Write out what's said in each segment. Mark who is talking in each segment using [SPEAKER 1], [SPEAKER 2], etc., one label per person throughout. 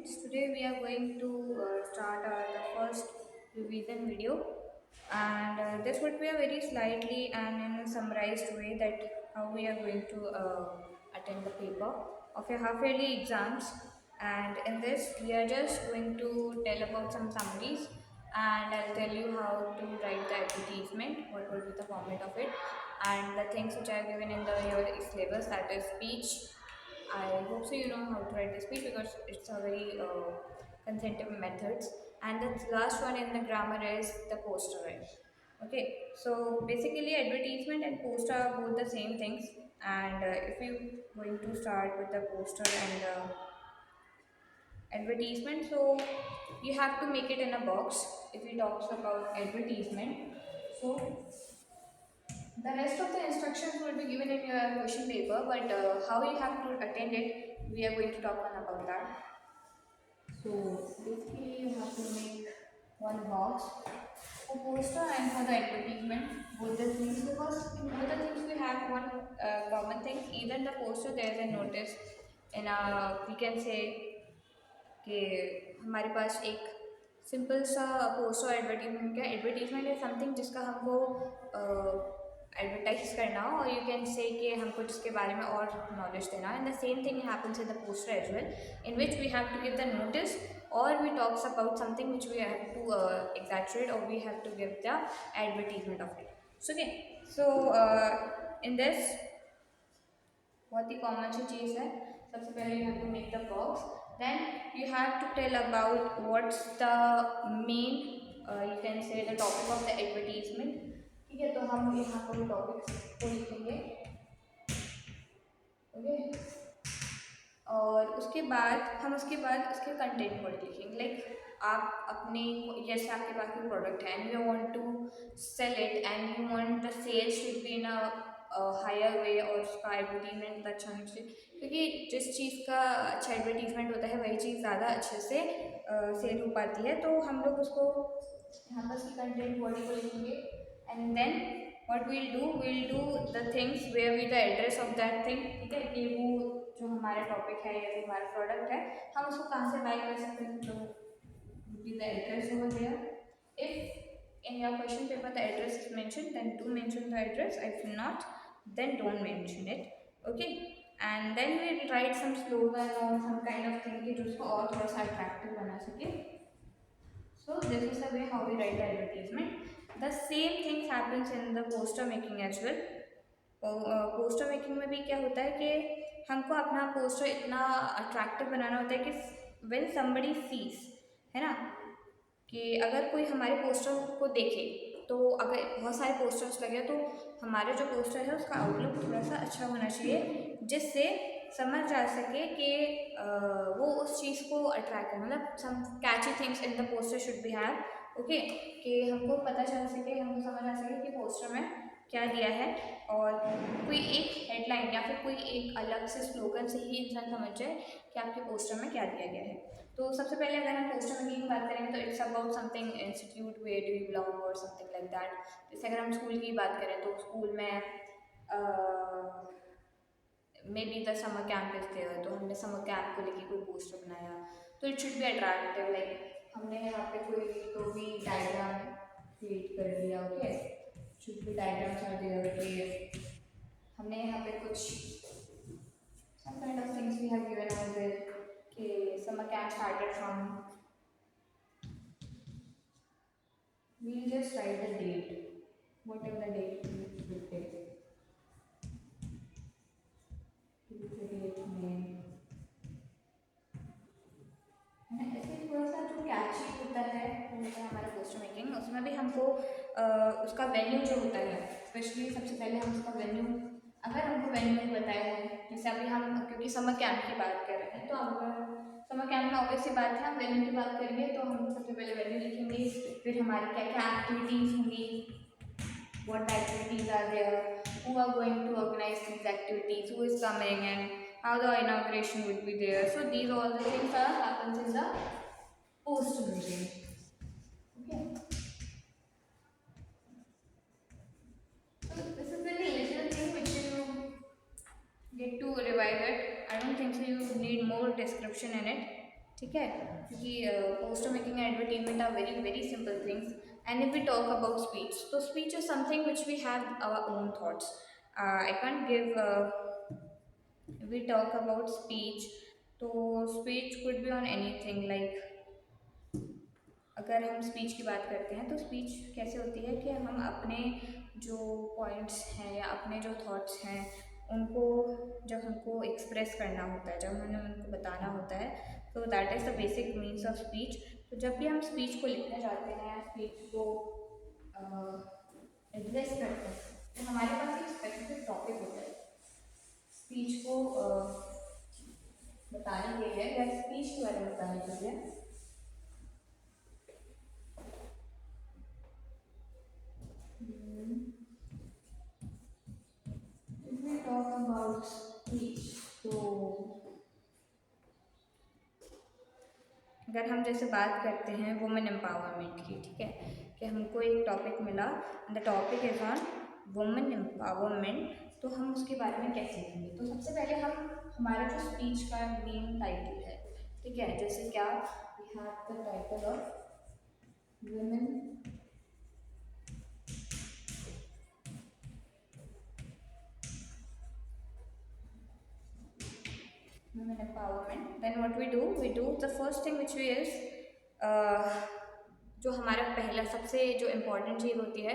[SPEAKER 1] Today we are going to start the first revision video, and this would be a very slightly and in a summarized way that how we are going to attend the paper of your half yearly exams. And in this, we are just going to tell about some summaries, and I'll tell you how to write the advertisement, what will be the format of it, and the things which are given in the your syllabus, that is speech. I hope so you know how to write the speech because it's a very consecutive methods. And the last one in the grammar is the poster. Right? Okay, so basically advertisement and poster are both the same things. And if you going to start with the poster and the advertisement, so you have to make it in a box. If we talks about advertisement, so the rest of the instructions will be given in your question paper, but how you have to attend it, we are going to talk on about that. So basically, you have to make one box for poster and for the advertisement, both the things, because in both the things we have one common thing. Even the poster, there is a notice in a, we can say कि हमारे पास एक simple सा poster advertisement क्या advertisement है something जिसका हमको advertise करना हो और यू कैन से कि हमको जिसके बारे में और नॉलेज देना and the same thing happens in the poster as well in which we have to give the notice और we talks about something which we have to exaggerate or we have to give the advertisement of it. So okay, so in this बहुत ही common सी चीज़ है. सबसे पहले you have to make the box, then you have to tell about what's the main you can say the topic of the advertisement. ठीक है, तो हम यहाँ पर टॉपिक्स को लिखेंगे. ओके, और उसके बाद हम उसके बाद उसके कंटेंट वर्ड लिखेंगे. लाइक आप अपने जैसे आपके पास कोई प्रोडक्ट है and you want to sell it and you want the sales should be in a higher way और उसका एडवर्टीजमेंट अच्छा होना चाहिए, क्योंकि जिस चीज़ का अच्छा एडवर्टीजमेंट होता है वही चीज़ ज़्यादा अच्छे से सेल हो पाती है. तो हम लोग उसको यहाँ पर उसकी कंटेंट बॉडी को लिखेंगे and then what we'll do the things where we the address of that thing. ठीक है, कि वो जो हमारा टॉपिक है या जो हमारा प्रोडक्ट है हम उसको कहाँ से बाय कर सकते हैं, तो be the address over there. If in your question paper the address is mentioned, then do mention the address. If not, then don't mention it. Okay, and then we write some slogan or some kind of thing कि जो उसको और थोड़ा सा attractive बना सके. So this is the way how we write the advertisement. The same things happens in the poster making as well. Poster making में भी क्या होता है कि हमको अपना पोस्टर इतना अट्रैक्टिव बनाना होता है कि वेन समबडी सीज, है ना, कि अगर कोई हमारे पोस्टर को देखे तो अगर बहुत सारे पोस्टर्स लगे तो हमारे जो पोस्टर है उसका आउटलुक थोड़ा सा अच्छा होना चाहिए जिससे समझ जा सके कि वो उस चीज़ को अट्रैक्ट करे. मतलब some catchy things in the poster should be have. Okay, कि हमको पता चल सके, हमको समझ आ सके कि पोस्टर में क्या दिया है, और कोई एक हेडलाइन या फिर कोई एक अलग से स्लोगन से ही इंसान समझ जाए कि आपके पोस्टर में क्या दिया गया है. तो सबसे पहले अगर हम पोस्टर मेकिंग की बात करेंगे तो it's about something institute where do you belong or something like that. जैसे अगर हम स्कूल की बात करें तो स्कूल में may be the summer camp is there, तो हमने समर कैंप को लेके कोई पोस्टर बनाया तो it should be attractive. Like हमने यहाँ पे कोई तो भी डायग्राम क्रिएट कर दिया. Okay, should be diagrams are there कि हमने यहाँ पे कुछ some kind of things we have given over there कि summer camp started from, we'll just write the date, whatever the date we will take. Date में ऐसे थोड़ा सा जो कैची होता है वो होता है हमारा पोस्टर मेकिंग. उसमें भी हमको उसका वेन्यू जो होता है, स्पेशली सबसे पहले हम उसका वेन्यू, अगर हमको वेन्यू नहीं बताया है, जैसे अभी हम क्योंकि समर कैंप की बात कर रहे हैं तो अगर समर कैंप में ऑब्वियस सी बात है हम वेन्यू की बात करेंगे तो हम सबसे पहले वेन्यू लिखेंगे. फिर हमारी क्या क्या एक्टिविटीज़ होंगी, what the activities are there, who are going to organize these activities, who is coming, and how the inauguration would be there. So these all the things are happens in the post meeting. Okay. So this is very little thing which you get to revise it. I don't think so you need more description in it. ठीक है, क्योंकि poster making and advertisement are very very simple things. And if we talk about speech, तो speech is something which we have our own thoughts. I can't give, we talk about speech, तो speech could be on anything. Like अगर हम speech की बात करते हैं तो speech कैसे होती है कि हम अपने जो पॉइंट्स हैं या अपने जो थॉट्स हैं उनको, जब हमको एक्सप्रेस करना होता है, जब हमें उनको बताना होता है, तो that is the basic means of speech. तो जब भी हम स्पीच को लिखने जाते हैं या स्पीच को एड्रेस करते हैं, तो हमारे पास एक स्पेसिफिक टॉपिक होता है स्पीच को बताने के लिए या स्पीच के बारे में बताने के लिए. If we talk about speech, तो अगर हम जैसे बात करते हैं वुमेन एम्पावरमेंट की, ठीक है, कि हमको एक टॉपिक मिला, the topic is on women empowerment, तो हम उसके बारे में कैसे लिखेंगे. तो सबसे पहले हम, हमारा जो स्पीच का मेन टाइटल है, ठीक है, जैसे क्या we have the title of women empowerment, then what we do the first thing which we is uh, जो हमारा पहला सबसे जो इम्पोर्टेंट चीज़ होती है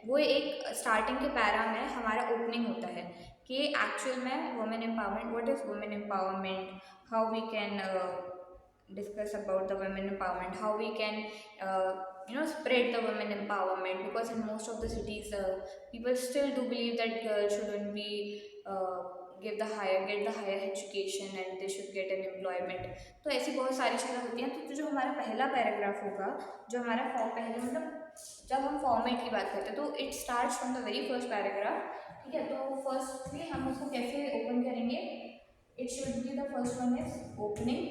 [SPEAKER 1] वो एक स्टार्टिंग के पैरा में हमारा ओपनिंग होता है कि एक्चुअल में women empowerment, what is women empowerment, how we can discuss about the women empowerment, how we can spread the women empowerment, because in most of the cities people still do believe that girls shouldn't be get the higher education and they should get an employment. तो ऐसी बहुत सारी चीज़ें होती हैं. तो जो हमारा पहला पैराग्राफ होगा, जो हमारा पहले मतलब जब हम फॉर्मेट की बात करते हैं तो it start from the very first paragraph. ठीक है, तो फर्स्टली हम उसको कैसे ओपन करेंगे. It should be the first one is opening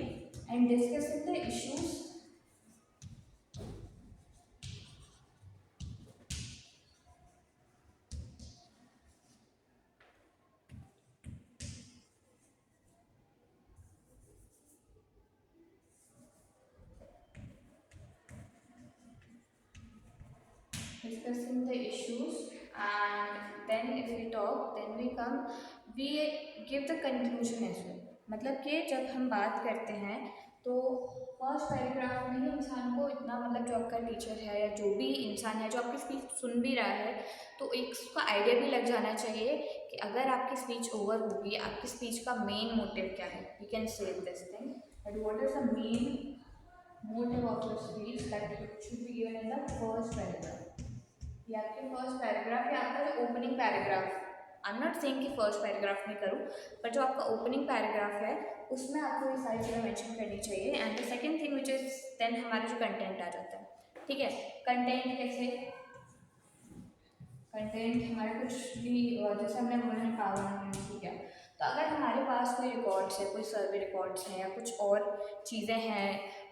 [SPEAKER 1] and discussing the issues. Discussing the issues, and then if we talk, then we give the conclusion as well. मतलब कि जब हम बात करते हैं तो फर्स्ट पैराग्राफ में ही इंसान को इतना, मतलब जो आपका टीचर है या जो भी इंसान है जो आपकी स्पीच सुन भी रहा है, तो एक उसका आइडिया भी लग जाना चाहिए कि अगर आपकी स्पीच ओवर होगी, आपकी स्पीच का मेन मोटिव क्या है. We can say this thing but what is the main motive of the speech, that it should be given in the first paragraph. ये आपके फर्स्ट पैराग्राफ या आपका जो opening paragraph, I am not saying कि first paragraph में करूँ, पर जो आपका ओपनिंग पैराग्राफ है उसमें आपको ये सारी चीज़ें मेंशन करनी चाहिए. And the second thing which is then हमारा जो कंटेंट आ जाता है. ठीक है, कंटेंट कैसे, कंटेंट हमारा कुछ भी जैसे हमने वुमेन एम्पावरमेंट किया, तो अगर हमारे पास कोई रिकॉर्ड्स है, कोई सर्वे रिकॉर्ड्स हैं या कुछ और चीज़ें हैं,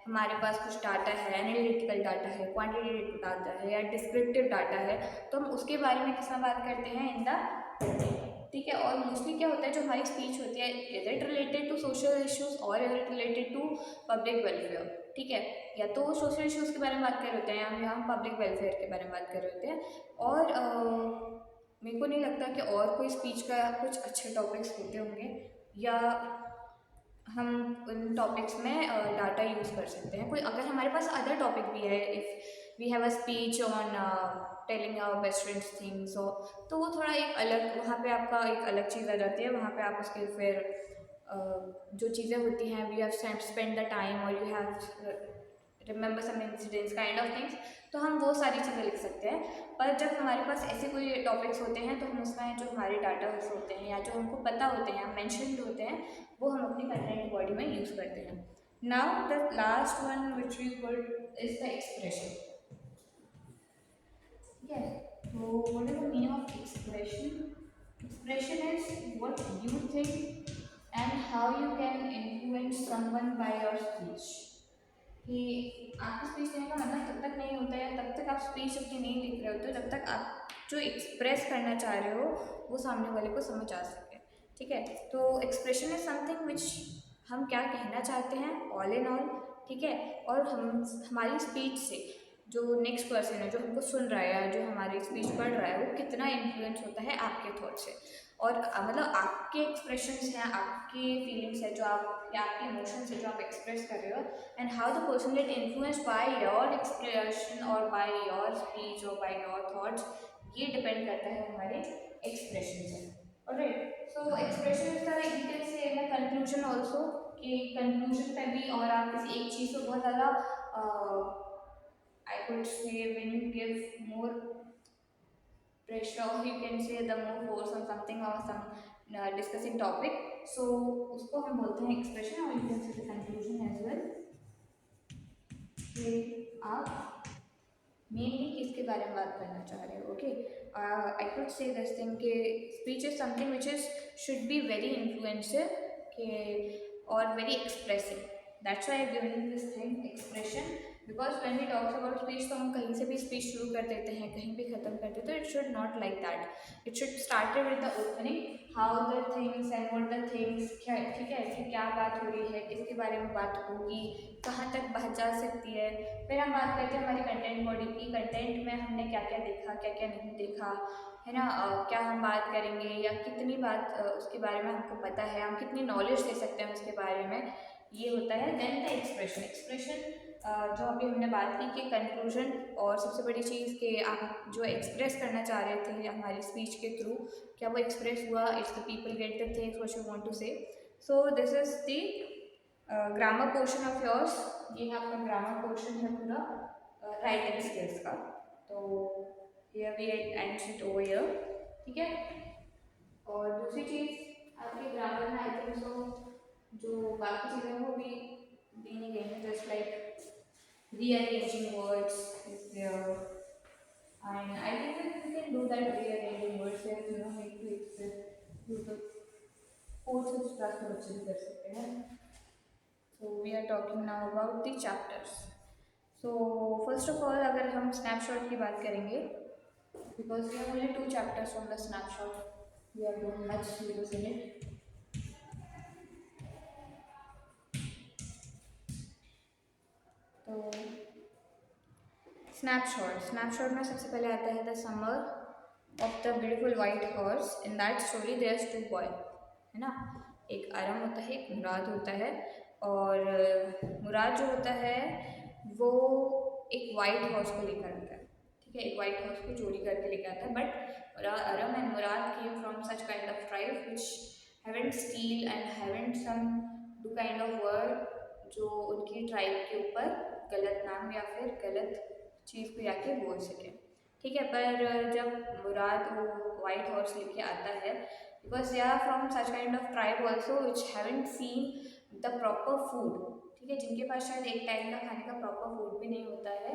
[SPEAKER 1] हमारे पास कुछ डाटा है, एनालिटिकल डाटा है, क्वांटिटेटिव डाटा है या डिस्क्रिप्टिव डाटा है, तो हम उसके बारे में किस बात करते हैं, इन द. ठीक है, और मोस्टली क्या होता है जो हमारी स्पीच होती है, is it related to social issues और is it related to public welfare. ठीक है, या तो सोशल इश्यूज़ के बारे में बात कर रहे होते हैं या हम पब्लिक वेलफेयर के बारे में बात कर रहे होते हैं. और मेरे को नहीं लगता कि और कोई स्पीच का कुछ अच्छे टॉपिक्स होते होंगे, या हम उन टॉपिक्स में डाटा यूज़ कर सकते हैं. कोई अगर हमारे पास अदर टॉपिक भी है, if we have a speech on telling our best friends things, तो वो थोड़ा एक अलग, वहाँ पे आपका एक अलग चीज़ आ जाती है. वहाँ पे आप उसके फिर जो चीज़ें होती हैं, we have spend the time और you have remember some incidents kind of things, तो हम वो सारी चीज़ें लिख सकते हैं. पर जब हमारे पास ऐसे कोई टॉपिक्स होते हैं तो हम उसमें जो हमारे डाटा होते हैं या जो हमको पता होते हैं, मैंशनड होते हैं, वो हम अपनी कंटेंट बॉडी में यूज़ करते हैं. Now the last one which we put is the expression. ठीक है, तो what is the meaning of expression. Expression is what you think and how you can influence someone by your speech. कि आपकी speech देने का मतलब तब तक नहीं होता है, तब तक आप स्पीच अपनी नहीं लिख रहे होते हो, जब तक आप जो एक्सप्रेस करना चाह रहे हो वो सामने वाले को समझ आ सके. ठीक है, तो एक्सप्रेशन इज समथिंग विच हम क्या कहना चाहते हैं, ऑल इन ऑल ठीक है। और हम हमारी स्पीच से जो नेक्स्ट पर्सन है जो हमको सुन रहा है या जो हमारी स्पीच पढ़ रहा है वो कितना इन्फ्लुएंस होता है आपके थॉट से। और मतलब आपके एक्सप्रेशंस हैं, आपकी फीलिंग्स है जो आप या आपके इमोशंस है जो आप एक्सप्रेस कर रहे हो, and how the person get influence by your expression और बाय योर स्पीच और बाय योर थॉट्स, ये डिपेंड करता है हमारे एक्सप्रेशन से। Alright, so expression is the you can से इन कंक्लूजन ऑल्सो, कि कंक्लूजन पे भी और आप किसी एक चीज़ को बहुत ज़्यादा आई कुड से when you give more pressure, or you can say the more force on something or some discussing topic, so उसको हम बोलते हैं expression, और you can say the conclusion as well, कि आप मेनली किसके बारे में बात करना चाह रहे हो। Okay, I could say this thing कि speech is something which is should be very influencive के और very expressive, that's why I given this thing expression, because when we talks about speech तो हम कहीं से भी स्पीच शुरू कर देते हैं, कहीं भी ख़त्म कर देते हैं। It should not like that, it should started with the opening, how the things and what the things, क्या ठीक है कि क्या बात हो रही है, किसके बारे में बात होगी, कहाँ तक बात जा सकती है। फिर हम बात करते हैं हमारी कंटेंट बॉडी की, कंटेंट में हमने क्या क्या देखा, क्या क्या नहीं देखा, है ना, क्या हम बात करेंगे या कितनी बात उसके बारे में हमको पता है, हम कितनी नॉलेज ले सकते हैं उसके बारे में, ये होता है। देन द एक्सप्रेशन, एक्सप्रेशन जो अभी हमने बात की कि कंक्लूजन, और सबसे बड़ी चीज़ कि आप जो एक्सप्रेस करना चाह रहे थे हमारी स्पीच के थ्रू, क्या वो एक्सप्रेस हुआ, it's the people get the things what you want to say. So this is the grammar portion of yours, ये आपका ग्रामर पोर्शन है पूरा राइटिंग स्किल्स का। तो here we end it over here, ठीक है। और दूसरी चीज़ आपके ग्रामर में आई थिंक सो जो बाकी चीज़ें वो भी दी नहीं गई हैं, just like rearranging words is there, and I think that we can do that rearranging words where you know make to express you the course start तो बच्चे भी कर सकते हैं। So we are talking now about the chapters. So first of all अगर हम snapshot की बात करेंगे, because we have only 2 chapters from the snapshot, we are doing much syllabus in it. तो स्नैपशॉट, स्नैपशॉट में सबसे पहले आता है the summer of the beautiful white horse, in that story there is 2 boy, है ना, एक आरम होता है, एक मुराद होता है। और मुराद जो होता है वो एक वाइट हॉर्स को लेकर आता है, ठीक है, एक वाइट हॉर्स को चोरी करके लेकर आता है। But Aram and Murad came from such kind of tribe which haven't still and haven't some do kind of word जो उनकी ट्राइब के ऊपर गलत नाम या फिर गलत चीज़ को आके बोल सके, ठीक है। पर जब मुराद वो वाइट हॉर्स लेके आता है, because they are from such kind of tribe also which haven't seen the proper food, ठीक है, जिनके पास शायद एक टाइम का खाने का प्रॉपर फूड भी नहीं होता है,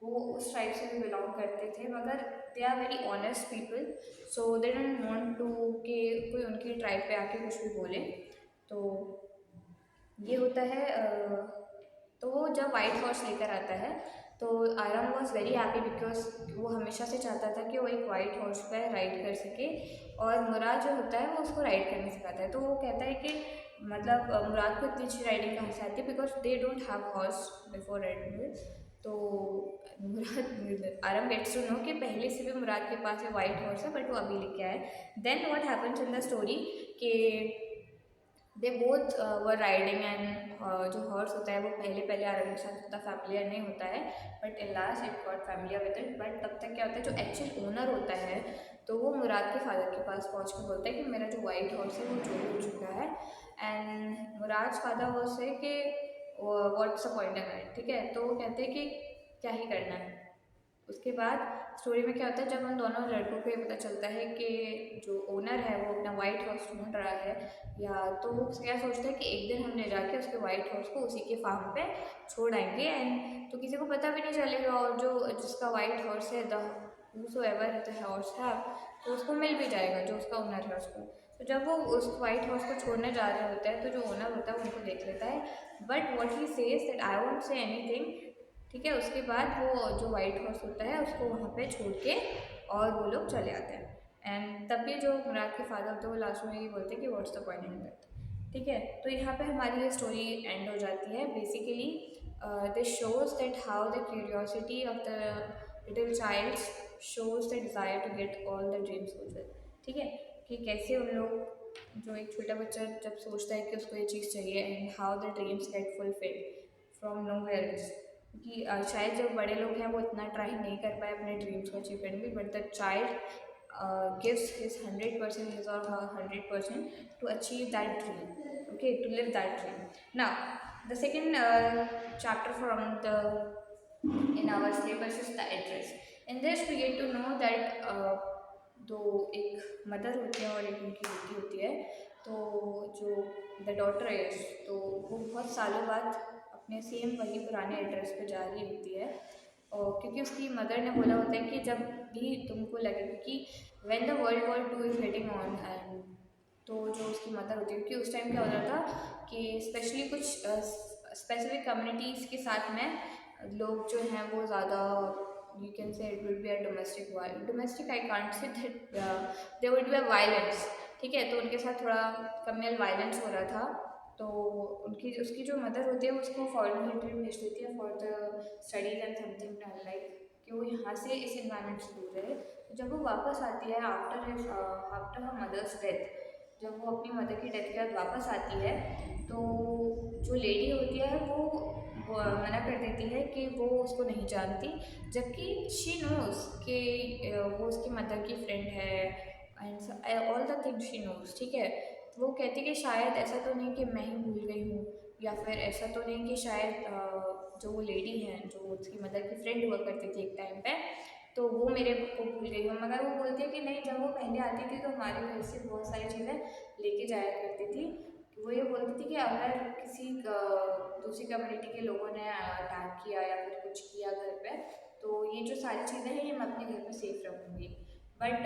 [SPEAKER 1] वो उस ट्राइब से भी बिलोंग करते थे, मगर they are very honest people, so they don't want to कि कोई उनकी ट्राइब पे आके कुछ भी बोले। तो ये होता है। तो जब वाइट हॉर्स लेकर आता है तो iron was very happy, because वो हमेशा से चाहता था कि वो एक वाइट हॉर्स पर राइड कर सके, और मुराद जो होता है वो उसको राइड करने सिखाता है। तो वो कहता है कि मतलब मुराद को इतनी अच्छी राइडिंग कहाँ से आती है, because they don't have horse before riding. तो मुराद आरम गेट्स टू नो कि पहले से भी मुराद के पास है वाइट हॉर्स है, बट वो अभी लेके आए। Then what happens in the story कि they both were riding, and जो हॉर्स होता है वो पहले पहले आरम के साथ उतना फैमिलियर नहीं होता है, but in last it got familiar with it. But तब तक क्या होता है, जो एक्चुअल ओनर होता है तो वो मुराद के फादर के पास पहुंच के बोलता है कि मेरा जो वाइट हॉर्स है वो चोरी हो चुका है। एंड मुराद फादर वो से कि what's the point of it, ठीक है। तो वो कहते हैं कि क्या ही करना है। उसके बाद स्टोरी में क्या होता है, जब उन दोनों लड़कों को ये पता चलता है कि जो ओनर है वो अपना वाइट हॉर्स ढूंढ रहा है, या तो वो क्या सोचता है कि एक दिन हम ले जाके उसके वाइट हॉर्स को उसी के फार्म पे छोड़ आएंगे, एंड तो किसी को पता भी नहीं चलेगा, और जो जिसका वाइट हॉर्स है द हूसोएवर द हॉर्स है तो उसको मिल भी जाएगा, जो उसका ओनर है उसको। तो जब वो उस वाइट हॉर्स को छोड़ने जा रहे होते हैं तो जो ओनर होता है वो उनको देख लेता है, but what he says that I won't say anything, ठीक है। उसके बाद वो जो वाइट हॉर्स होता है उसको वहाँ पे छोड़ के और वो लोग चले आते हैं, एंड तब भी जो मुराद के फादर होते हैं वो लास्ट में ये बोलते हैं कि what's the point in that, ठीक है। तो यहाँ पे हमारी ये स्टोरी एंड हो जाती है। Basically this shows that how the curiosity of the little child shows the desire to get all the dreams fulfilled. ठीक है, कि कैसे उन लोग, जो एक छोटा बच्चा जब सोचता है कि उसको ये चीज़ चाहिए, and how the dreams get fulfilled from nowhere else. कि शायद जो बड़े लोग हैं वो इतना ट्राई नहीं कर पाए अपने ड्रीम्स को अचीव करने में, but the child gives his 100%, his or her 100% to achieve that dream, okay, to live that dream. Now the second chapter from the in our syllabus is the address. In this we get to know that दो एक mother होती है और एक उनकी बेटी होती है। तो जो द डॉटर है, तो वो बहुत सालों बाद अपने सेम वही पुराने एड्रेस पे जा रही होती है, और क्योंकि उसकी मदर ने बोला होता है कि जब भी तुमको लगे, क्योंकि when the world war two is getting on, and तो जो उसकी मदर होती है, क्योंकि उस टाइम क्या होता था कि स्पेशली कुछ स्पेसिफिक कम्युनिटीज़ के साथ में लोग जो हैं वो ज़्यादा, you can say it will be a domestic I can't say that there would be a violence. ठीक है, तो उनके साथ थोड़ा कम्युनल वायलेंस हो रहा था। तो उनकी उसकी जो मदर होती है उसको फॉरेन कंट्री में भेज देती है for the studies and something like, कि वो यहाँ से इस इन्वायरमेंट से दूर रहे। तो जब वो वापस आती है आफ्टर हर मदर्स डेथ, जब वो अपनी मदर की डेथ के बाद वापस आती है, तो जो लेडी होती है वो मना कर देती है कि वो उसको नहीं जानती, जबकि शी नोज कि वो उसकी मदर की फ्रेंड है, and all the things she knows. ठीक है, वो कहती कि शायद ऐसा तो नहीं कि मैं ही भूल गई हूँ, या फिर ऐसा तो नहीं कि शायद जो वो लेडी है जो उसकी मदर की फ्रेंड हुआ करती थी एक टाइम पे, तो वो मेरे को भूल गई हो। मगर वो बोलती है कि नहीं, जब वो पहले आती थी तो हमारे घर से बहुत सारी चीज़ें लेके जाया करती थी। वो ये बोलती थी कि अगर किसी दूसरी कम्युनिटी के लोगों ने अटैक किया या फिर कुछ किया घर पे, तो ये जो सारी चीज़ें हैं ये मैं अपने घर पे सेफ रखूँगी। बट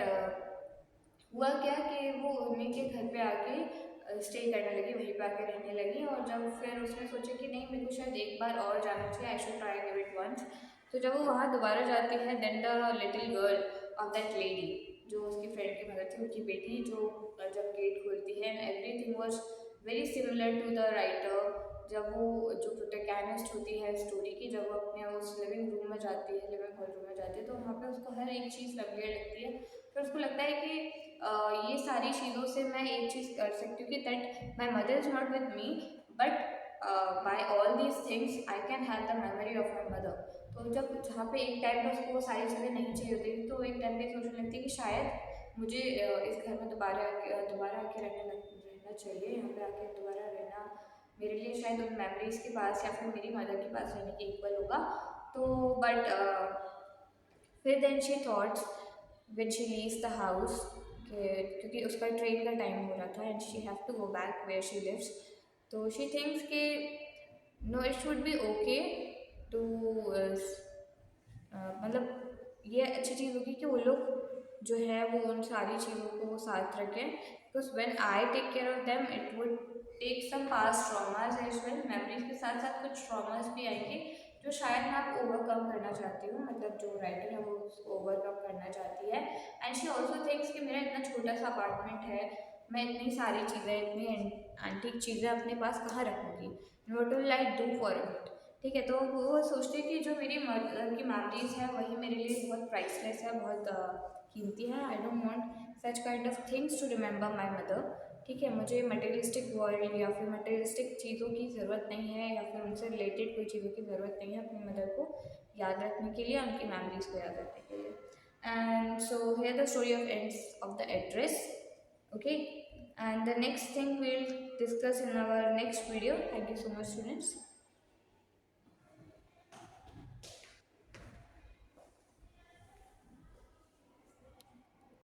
[SPEAKER 1] हुआ क्या कि वो उन्हीं के घर पे आके स्टे करने लगी, वहीं पे आके रहने लगी। और जब फिर उसने सोचा कि नहीं, मेरे को शायद एक बार और जाना चाहिए, I should try give it once. तो जब वो वहाँ दोबारा जाती है, then the little girl of that lady, जो उसकी फ्रेंड की मदर थी, उनकी बेटी, जो जब गेट खोलती है, and everything was very similar to the writer. जब वो जो प्रोटैगनिस्ट होती है स्टोरी की, जब वो अपने उस लिविंग रूम में जाती है, लिविंग हॉल रूम में जाती है, तो वहाँ पे उसको हर एक चीज़ फेमिलियर लगती है। फिर उसको लगता है कि ये सारी चीज़ों से मैं एक चीज़ कर सकती हूँ कि that my mother is not with me, but by all these things I can have the memory of my mother. तो जब जहाँ पे एक टाइम पे उसको वो सारी चीज़ें नहीं चाहिए होती, तो एक टाइम पे सोचने लगती है कि शायद मुझे इस घर में दोबारा आके रहना चाहिए, यहाँ पे आके दोबारा रहना मेरे लिए शायद उन मेमोरीज़ के पास या फिर मेरी मदर के पास रहने के इक्वल होगा। तो बट फिर then she thoughts when she leaves the house, क्योंकि उसका ट्रेन का टाइम हो रहा था and she have to go back where she lives. तो शी थिंक्स कि no, it should be okay to, मतलब ये अच्छी चीज़ होगी कि वो लोग जो है वो उन सारी चीज़ों को वो साथ रखें, because when I take care of them it would take some past traumas as well. Memories के साथ साथ कुछ ट्रॉमास भी आएंगे जो शायद मैं आप ओवरकम करना चाहती हूँ, मतलब जो राइटर है वो उसको ओवरकम करना चाहती है। एंड शी ऑल्सो थिंक्स कि मेरा इतना छोटा सा अपार्टमेंट है, मैं इतनी सारी चीज़ें, इतनी एंटीक चीज़ें अपने पास कहाँ रखूँगी, what will I do for it. ठीक है, तो वो सोचते हैं कि जो मेरी मदर की मेमोरीज है वही मेरे लिए बहुत प्राइसलेस है, बहुत कीमती है। I don't want such kind of things to remember my mother. ठीक है, मुझे मटेरियलिस्टिक वर्ल्ड या फिर मटेरियलिस्टिक चीज़ों की ज़रूरत नहीं है, या फिर उनसे रिलेटेड कोई चीज़ों की ज़रूरत नहीं है अपनी मदर को याद रखने के लिए, उनकी मेमोरीज को याद रखने के लिए। And so here the story of ends of the address. Okay, and the next thing we'll discuss in our next video. Thank you so much, students.